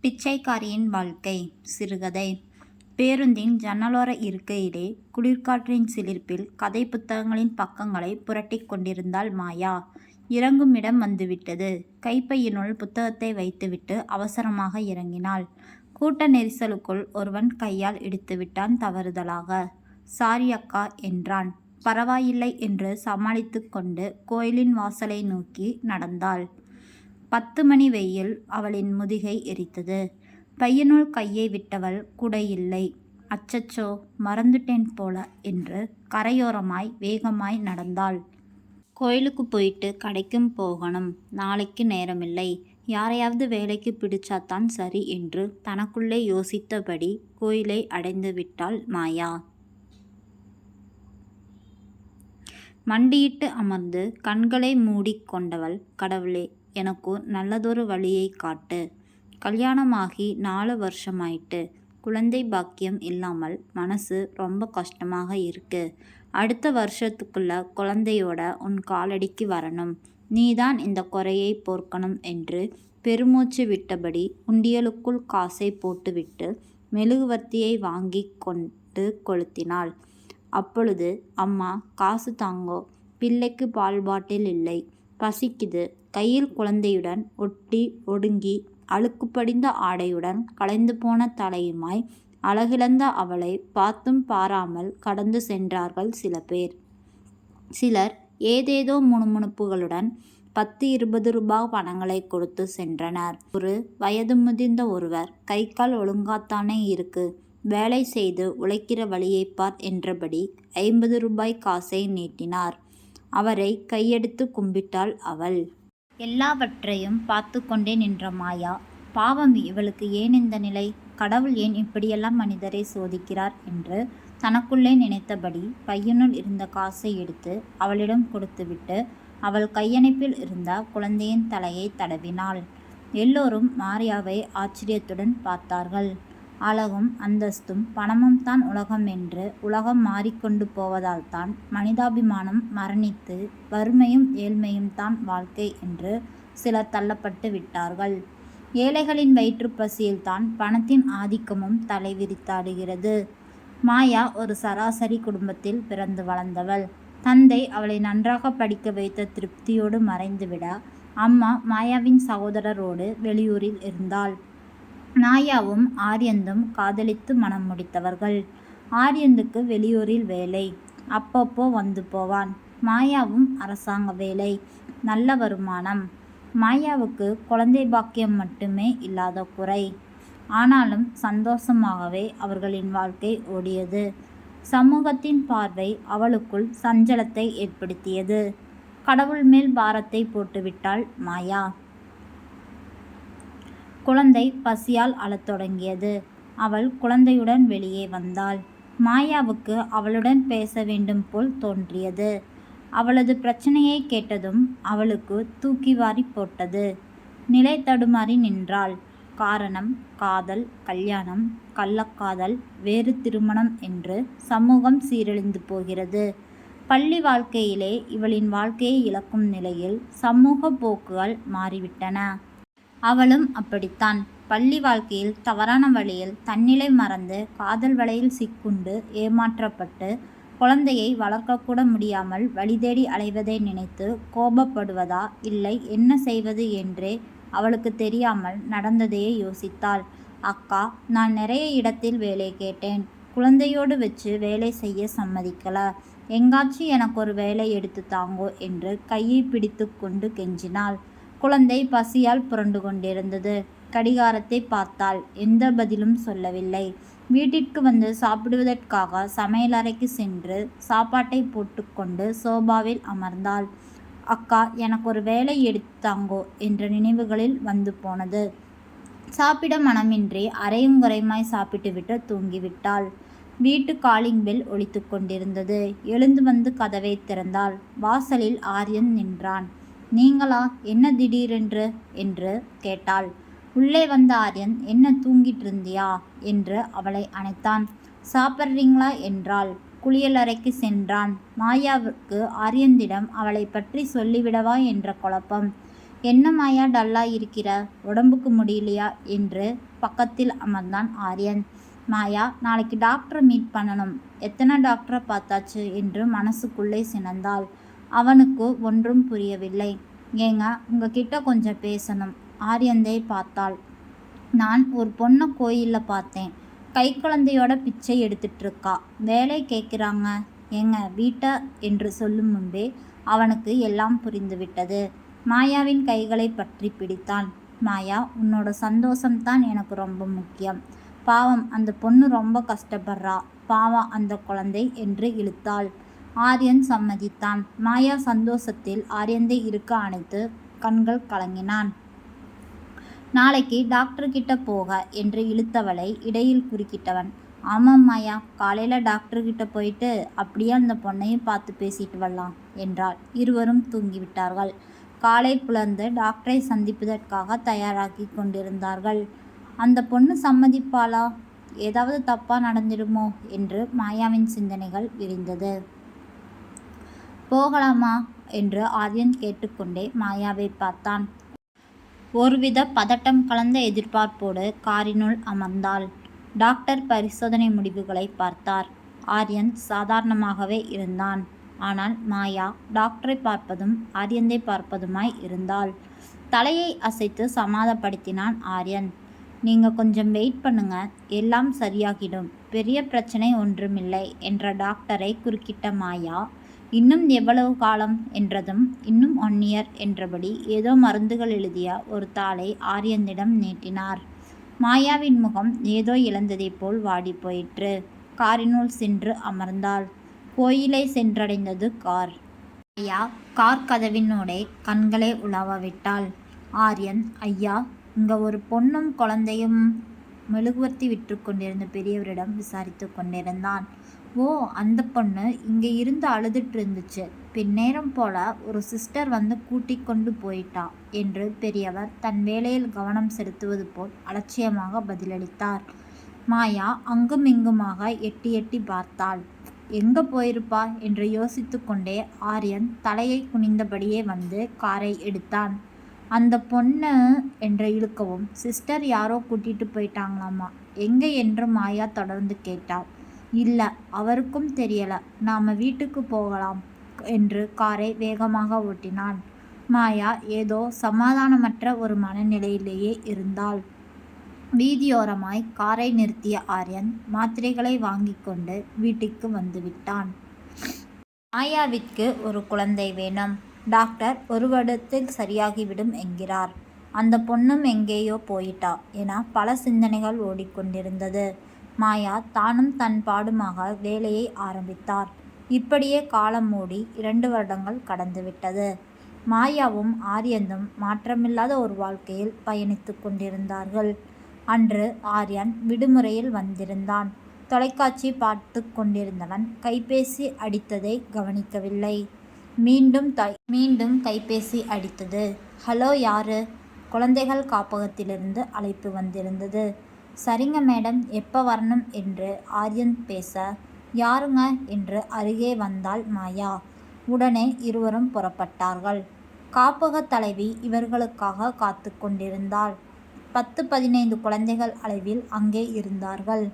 பிச்சைக்காரியின் வாழ்க்கை சிறுகதை. பேருந்தின் ஜன்னலோர இருக்கையிலே குளிர்காற்றின் சிலிர்ப்பில் கதை புத்தகங்களின் பக்கங்களை புரட்டிக் கொண்டிருந்தாள் மாயா. இறங்கும் இடம் வந்துவிட்டது. கைப்பையினுள் புத்தகத்தை வைத்துவிட்டு அவசரமாக இறங்கினாள். கூட்ட நெரிசலுக்குள் ஒருவன் கையால் இடித்துவிட்டான் தவறுதலாக. சாரி அக்கா என்றான். பரவாயில்லை என்று சமாளித்து கொண்டு கோயிலின் வாசலை நோக்கி நடந்தாள். 10 மணி வெயில் அவளின் முதுகை எரித்தது. பையனுள் கையை விட்டவள் குடை இல்லை. அச்சச்சோ, மறந்துட்டேன் போல என்று கரையோரமாய் வேகமாய் நடந்தாள். கோயிலுக்கு போயிட்டு கடைக்கும் போகணும். நாளைக்கு நேரமில்லை. யாரையாவது வேலைக்கு பிடிச்சாத்தான் சரி என்று தனக்குள்ளே யோசித்தபடி கோயிலை அடைந்து விட்டாள் மாயா. மண்டியிட்டு அமர்ந்து கண்களை மூடிக் கொண்டவள், கடவுளே, எனக்கு நல்லதொரு வழியை காட்டு. கல்யாணமாகி 4 வருஷமாயிட்டு. குழந்தை பாக்கியம் இல்லாமல் மனசு ரொம்ப கஷ்டமாக இருக்கு. அடுத்த வருஷத்துக்குள்ள குழந்தையோட உன் காலடிக்கு வரணும். நீதான் இந்த குறையை போர்க்கணும் என்று பெருமூச்சு விட்டபடி உண்டியலுக்குள் காசை போட்டுவிட்டு மெழுகுவர்த்தியை வாங்கி கொண்டு கொளுத்தினாள். அப்பொழுது, அம்மா, காசு தாங்கோ, பிள்ளைக்கு பால் பாட்டில் இல்லை, பசிக்குது. கையில் குழந்தையுடன் ஒட்டி ஒடுங்கி அழுக்கு படிந்த ஆடையுடன் கலைந்து போன தலையுமாய் அழகிழந்த அவளை பார்த்தும் பாராமல் கடந்து சென்றார்கள் சில பேர். சிலர் ஏதேதோ முணுமுணுப்புகளுடன் 10-20 ரூபாய் பணங்களை கொடுத்து சென்றனர். ஒரு வயது முதிர்ந்த ஒருவர், கை கால் ஒழுங்காத்தானே இருக்கு, வேலை செய்து உழைக்கிற வழியை பார் என்றபடி 50 ரூபாய் காசை நீட்டினார். அவரை கையெடுத்து கும்பிட்டாள் அவள். எல்லாவற்றையும் பார்த்து கொண்டே நின்ற மாயா, பாவம், இவளுக்கு ஏன் இந்த நிலை? கடவுள் ஏன் இப்படியெல்லாம் மனிதரை சோதிக்கிறார் என்று தனக்குள்ளே நினைத்தபடி பையனுள் இருந்த காசை எடுத்து அவளிடம் கொடுத்துவிட்டு அவள் கையணைப்பில் இருந்த குழந்தையின் தலையை தடவினாள். எல்லோரும் மாரியாவை ஆச்சரியத்துடன் பார்த்தார்கள். அழகும் அந்தஸ்தும் பணமும் தான் உலகம் என்று உலகம் மாறிக்கொண்டு போவதால் தான் மனிதாபிமானம் மரணித்து வறுமையும் ஏழ்மையும் தான் வாழ்க்கை என்று சிலர் தள்ளப்பட்டு விட்டார்கள். ஏழைகளின் வயிற்றுப்பசியில்தான் பணத்தின் ஆதிக்கமும் தலைவிரித்தாடுகிறது. மாயா ஒரு சராசரி குடும்பத்தில் பிறந்து வளர்ந்தவள். தந்தை அவளை நன்றாக படிக்க வைத்த திருப்தியோடு மறைந்துவிட அம்மா மாயாவின் சகோதரரோடு வெளியூரில் இருந்தாள். மாயாவும் ஆரியந்தும் காதலித்து மனம் முடித்தவர்கள். ஆரியந்துக்கு வெளியூரில் வேலை, அப்பப்போ வந்து போவான். மாயாவும் அரசாங்க வேலை, நல்ல வருமானம். மாயாவுக்கு குழந்தை பாக்கியம் மட்டுமே இல்லாத குறை. ஆனாலும் சந்தோஷமாகவே அவர்களின் வாழ்க்கை ஓடியது. சமூகத்தின் பார்வை அவளுக்குள் சஞ்சலத்தை ஏற்படுத்தியது. கடவுள் மேல் பாரத்தை போட்டுவிட்டாள் மாயா. குழந்தை பசியால் அழத் தொடங்கியது. அவள் குழந்தையுடன் வெளியே வந்தாள். மாயாவுக்கு அவளுடன் பேச வேண்டும் போல் தோன்றியது. அவளது பிரச்சனையை கேட்டதும் அவளுக்கு தூக்கி வாரி போட்டது. நிலை தடுமாறி நின்றாள். காரணம், காதல், கல்யாணம், கள்ளக்காதல், வேறு திருமணம் என்று சமூகம் சீரழிந்து போகிறது. பள்ளி வாழ்க்கையிலே இவளின் வாழ்க்கையை இழக்கும் நிலையில் சமூக போக்குகள் மாறிவிட்டன. அவளும் அப்படித்தான். பள்ளி வாழ்க்கையில் தவறான வழியில் தன்னிலை மறந்து காதல் வலையில் சிக்குண்டு ஏமாற்றப்பட்டு குழந்தையை வளர்க்கக்கூட முடியாமல் வழி தேடி அலைவதை நினைத்து கோபப்படுவதா இல்லை என்ன செய்வது என்றே அவளுக்கு தெரியாமல் நடந்ததையே யோசித்தாள். அக்கா, நான் நிறைய இடத்தில் வேலை கேட்டேன். குழந்தையோடு வச்சு வேலை செய்ய சம்மதிக்கல. எங்காச்சும் எனக்கு ஒரு வேலை எடுத்து தாங்கோ என்று கையை பிடித்து கொண்டு கெஞ்சினாள். குழந்தை பசியால் புரண்டு கொண்டிருந்தது. கடிகாரத்தை பார்த்தாள். எந்த பதிலும் சொல்லவில்லை. வீட்டிற்கு வந்து சாப்பிடுவதற்காக சமையலறைக்கு சென்று சாப்பாட்டை போட்டுக்கொண்டு சோபாவில் அமர்ந்தாள். அக்கா, எனக்கு ஒரு வேலை எடுத்தாங்கோ என்ற நினைவுகளில் வந்து போனது. சாப்பிட மனமின்றி அரையும் குறையுமாய் சாப்பிட்டுவிட்டு தூங்கிவிட்டாள். வீட்டு காலிங் பெல் ஒலித்து கொண்டிருந்தது. எழுந்து வந்து கதவை திறந்தாள். வாசலில் ஆரியன் நின்றான். நீங்களா, என்ன திடீரென்று என்று கேட்டாள். உள்ளே வந்த ஆரியன், என்ன தூங்கிட்டு இருந்தியா என்று அவளை அணைத்தான். சாப்பிட்றீங்களா என்றாள். குளியலறைக்கு சென்றான். மாயாவுக்கு ஆரியந்திடம் அவளை பற்றி சொல்லிவிடவா என்ற குழப்பம். என்ன மாயா டல்லா இருக்கிற, உடம்புக்கு முடியலையா என்று பக்கத்தில் அமர்ந்தான் ஆரியன். மாயா, நாளைக்கு டாக்டரை மீட் பண்ணணும். எத்தனை டாக்டரை பார்த்தாச்சு என்று மனசுக்குள்ளே சினந்தாள். அவனுக்கு ஒன்றும் புரியவில்லை. ஏங்க, உங்ககிட்ட கொஞ்சம் பேசணும். ஆரியந்தை பார்த்தாள். நான் ஒரு பொண்ணை கோயிலில் பார்த்தேன். கை குழந்தையோட பிச்சை எடுத்துட்டு இருக்கா. வேலை கேட்குறாங்க. ஏங்க வீட்டை என்று சொல்லும் முன்பே அவனுக்கு எல்லாம் புரிந்துவிட்டது. மாயாவின் கைகளை பற்றி பிடித்தான். மாயா, உன்னோட சந்தோஷம்தான் எனக்கு ரொம்ப முக்கியம். பாவம், அந்த பொண்ணு ரொம்ப கஷ்டப்படுறா. பாவம் அந்த குழந்தை என்று இழுத்தாள். ஆரியன் சம்மதித்தான். மாயா சந்தோஷத்தில் ஆரியந்தை இருக்க அணைத்து கண்கள் கலங்கினான். நாளைக்கு டாக்டர்கிட்ட போக என்று இழுத்தவளை இடையில் குறுக்கிட்டவன், ஆமாம் மாயா, காலையில் டாக்டர்கிட்ட போயிட்டு அப்படியே அந்த பொண்ணையும் பார்த்து பேசிட்டு வரலாம் என்றாள். இருவரும் தூங்கிவிட்டார்கள். காலை புலர்ந்து டாக்டரை சந்திப்பதற்காக தயாராகி கொண்டிருந்தார்கள். அந்த பொண்ணு சம்மதிப்பாளா? ஏதாவது தப்பாக நடந்துடுமோ என்று மாயாவின் சிந்தனைகள் விரிந்தது. போகலாமா என்று ஆரியன் கேட்டுக்கொண்டே மாயாவை பார்த்தான். ஒருவித பதட்டம் கலந்த எதிர்பார்ப்போடு காரினுள் அமர்ந்தாள். டாக்டர் பரிசோதனை முடிவுகளை பார்த்தார். ஆரியன் சாதாரணமாகவே இருந்தான். ஆனால் மாயா டாக்டரை பார்ப்பதும் ஆரியந்தை பார்ப்பதுமாய் இருந்தாள். தலையை அசைத்து சமாதானப்படுத்தினான் ஆரியன். நீங்கள் கொஞ்சம் வெயிட் பண்ணுங்க, எல்லாம் சரியாகிடும், பெரிய பிரச்சனை ஒன்றுமில்லை என்ற டாக்டரை குறுக்கிட்ட மாயா, இன்னும் எவ்வளவு காலம் என்றதும் இன்னும் 1 year என்றபடி ஏதோ மருந்துகள் எழுதிய ஒரு தாளை ஆரியந்திடம் நீட்டினார். மாயாவின் முகம் ஏதோ இழந்ததை போல் வாடி போயிற்று. காரினுள் சென்று அமர்ந்தாள். கோயிலை சென்றடைந்தது கார். மாயா கார் கதவினோடே கண்களை உலவ விட்டாள். ஆரியன், ஐயா, இங்கே ஒரு பொண்ணும் குழந்தையும் மெழுகுவர்த்தி விற்று கொண்டிருந்த பெரியவரிடம் விசாரித்து கொண்டிருந்தான். ஓ, அந்த பொண்ணு இங்கே இருந்து அழுதுட்டு இருந்துச்சு. பின்னேரம் போல ஒரு சிஸ்டர் வந்து கூட்டி கொண்டு போயிட்டா என்று பெரியவர் தன் வேலையில் கவனம் செலுத்துவது போல் அலட்சியமாக பதிலளித்தார். மாயா அங்கும் இங்குமாக எட்டி எட்டி பார்த்தாள். எங்கே போயிருப்பா என்று யோசித்து கொண்டே ஆரியன் தலையை குனிந்தபடியே வந்து காரை எடுத்தான். அந்த பொண்ணு என்று இழுக்கவும், சிஸ்டர் யாரோ கூட்டிட்டு போயிட்டாங்களாமா. எங்கே என்று மாயா தொடர்ந்து கேட்டாள். இல்லை, அவருக்கும் தெரியல. நாம் வீட்டுக்கு போகலாம் என்று காரை வேகமாக ஓட்டினான். மாயா ஏதோ சமாதானமற்ற ஒரு மனநிலையிலேயே இருந்தாள். வீதியோரமாய் காரை நிறுத்திய ஆரியன் மாத்திரைகளை வாங்கி கொண்டு வீட்டுக்கு வந்துவிட்டான். மாயாவிற்கு ஒரு குழந்தை வேணும். டாக்டர் 1 வருடத்தில் சரியாகிவிடும் என்கிறார். அந்த பொண்ணும் எங்கேயோ போயிட்டா என பல சிந்தனைகள் ஓடிக்கொண்டிருந்தது. மாயா தானும் தன் பாடுமாக வேலையை ஆரம்பித்தார். இப்படியே காலம் மூடி 2 வருடங்கள் கடந்துவிட்டது. மாயாவும் ஆரியந்தும் மாற்றமில்லாத ஒரு வாழ்க்கையில் பயணித்து கொண்டிருந்தார்கள். அன்று ஆரியன் விடுமுறையில் வந்திருந்தான். தொலைக்காட்சி பார்த்து கொண்டிருந்தவன் கைபேசி அடித்ததை கவனிக்கவில்லை. மீண்டும் கைபேசி அடித்தது. ஹலோ, யாரு? குழந்தைகள் காப்பகத்திலிருந்து அழைப்பு வந்திருந்தது. சரிங்க மேடம், எப்போ வரணும் என்று ஆரியன் பேச, யாருங்க என்று அருகே வந்தாள் மாயா. உடனே இருவரும் புறப்பட்டார்கள். காப்பக தலைவி இவர்களுக்காக காத்து கொண்டிருந்தாள். 10-15 குழந்தைகள் அளவில் அங்கே இருந்தார்கள்.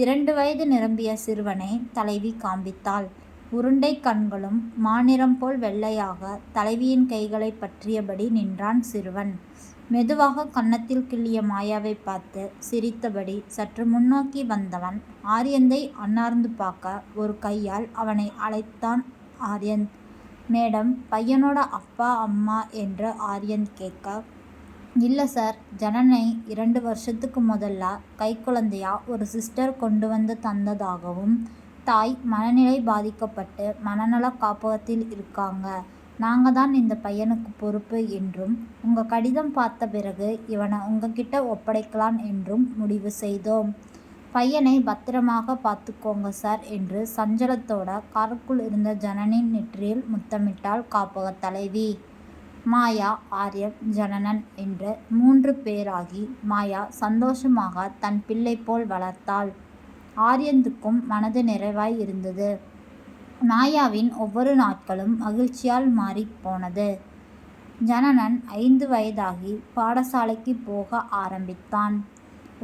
2 வயது நிரம்பிய சிறுவனை தலைவி காண்பித்தாள். உருண்டை கண்களும் மாநிறம் போல் வெள்ளையாக தலைவியின் கைகளை பற்றியபடி நின்றான் சிறுவன். மெதுவாக கன்னத்தில் கிள்ளிய மாயாவை பார்த்து சிரித்தபடி சற்று முன்னோக்கி வந்தவன் ஆரியந்தை அன்னார்ந்து பார்க்க ஒரு கையால் அவனை அழைத்தான் ஆரியன். மேடம், பையனோட அப்பா அம்மா என்று ஆரியன் கேட்க, இல்லை சார், ஜனனை 2 வருஷத்துக்கு முதல்ல கைக்குழந்தையா ஒரு சிஸ்டர் கொண்டு வந்து தந்ததாகவும், தாய் மனநிலை பாதிக்கப்பட்டு மனநல காப்பகத்தில் இருக்காங்க. நாங்கள் தான் இந்த பையனுக்கு பொறுப்பு என்றும், உங்கள் கடிதம் பார்த்த பிறகு இவனை உங்ககிட்ட ஒப்படைக்கலாம் என்றும் முடிவு செய்தோம். பையனை பத்திரமாக பார்த்துக்கோங்க சார் என்று சஞ்சலத்தோட காருக்குள் இருந்த ஜனனின் நெற்றியில் முத்தமிட்டாள் காப்பக தலைவி. மாயா, ஆரியன், ஜனனன் என்று 3 பேராகி மாயா சந்தோஷமாக தன் பிள்ளை போல் வளர்த்தாள். ஆரியந்துக்கும் மனது நிறைவாய் இருந்தது. மாயாவின் ஒவ்வொரு நாட்களும் மகிழ்ச்சியால் மாறி போனது. ஜனனன் 5 வயதாகி பாடசாலைக்கு போக ஆரம்பித்தான்.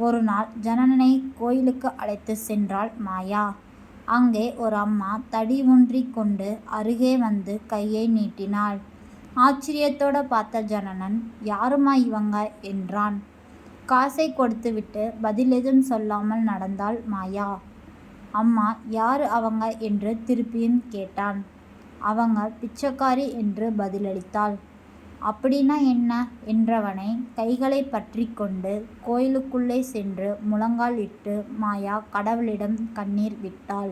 ஒரு நாள் ஜனனனை கோயிலுக்கு அழைத்து சென்றாள் மாயா. அங்கே ஒரு அம்மா தடி ஊன்றிக் கொண்டு அருகே வந்து கையை நீட்டினாள். ஆச்சரியத்தோட பார்த்த ஜனனன், யாரும்மா இவங்க என்றான். காசை கொடுத்துவிட்டு பதில் எதுவும் சொல்லாமல் நடந்தாள் மாயா. அம்மா, யாரு அவங்க என்று திருப்பியும் கேட்டான். அவங்க பிச்சைக்காரி என்று பதிலளித்தாள். அப்படின்னா என்ன என்றவனை கைகளை பற்றி கொண்டு கோயிலுக்குள்ளே சென்று முழங்கால் இட்டு மாயா கடவுளிடம் கண்ணீர் விட்டாள்.